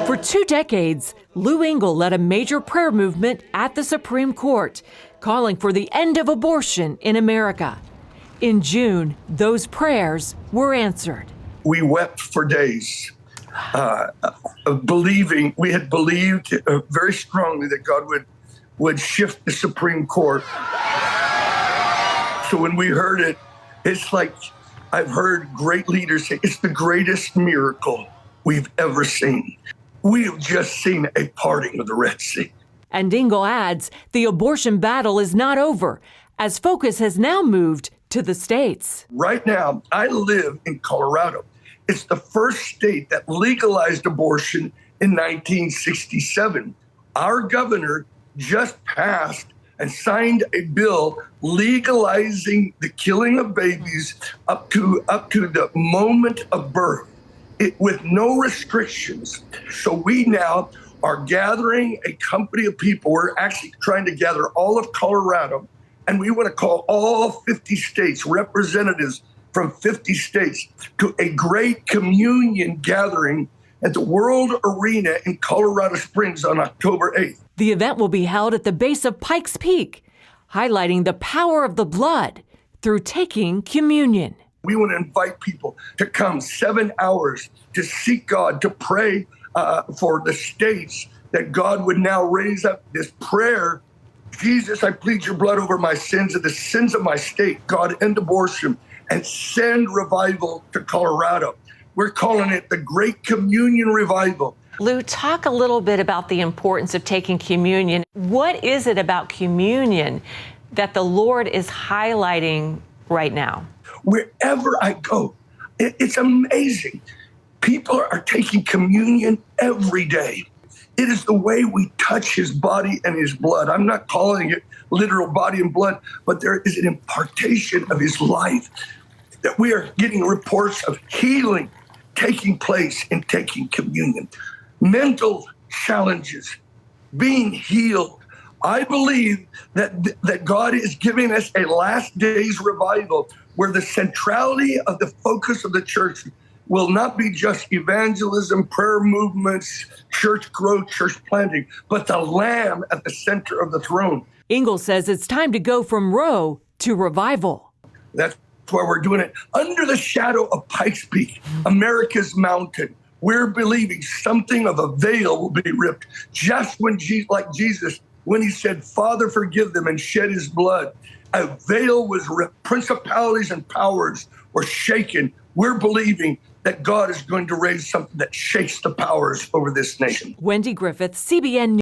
For 2 decades, Lou Engle led a major prayer movement at the Supreme Court, calling for the end of abortion in America. In June, those prayers were answered. We wept for days, believing, we had believed very strongly that God would shift the Supreme Court. So when we heard it, it's like I've heard great leaders say, it's the greatest miracle we've ever seen. We have just seen a parting of the Red Sea. And Engle adds, the abortion battle is not over, as focus has now moved to the states. Right now, I live in Colorado. It's the first state that legalized abortion in 1967. Our governor just passed and signed a bill legalizing the killing of babies up to the moment of birth, with no restrictions. So we now are gathering a company of people. We're actually trying to gather all of Colorado, and we want to call all 50 states, representatives from 50 states, to a great communion gathering at the World Arena in Colorado Springs on October 8th. The event will be held at the base of Pikes Peak, highlighting the power of the blood through taking communion. We want to invite people to come 7 hours to seek God, to pray for the states, that God would now raise up this prayer. Jesus, I plead your blood over my sins and the sins of my state. God, end abortion and send revival to Colorado. We're calling it the Great Communion Revival. Lou, talk a little bit about the importance of taking communion. What is it about communion that the Lord is highlighting right now? Wherever I go, it's amazing. People are taking communion every day. It is the way we touch his body and his blood. I'm not calling it literal body and blood, but there is an impartation of his life, that we are getting reports of healing taking place in taking communion. Mental challenges, being healed. I believe that God is giving us a last days revival where the centrality of the focus of the church will not be just evangelism, prayer movements, church growth, church planting, but the Lamb at the center of the throne. Engle says it's time to go from Roe to revival. That's why we're doing it under the shadow of Pikes Peak, America's mountain. We're believing something of a veil will be ripped, just when like Jesus, when he said, Father, forgive them, and shed his blood. A veil was ripped. Principalities and powers were shaken. We're believing that God is going to raise something that shakes the powers over this nation. Wendy, Griffith, CBN News.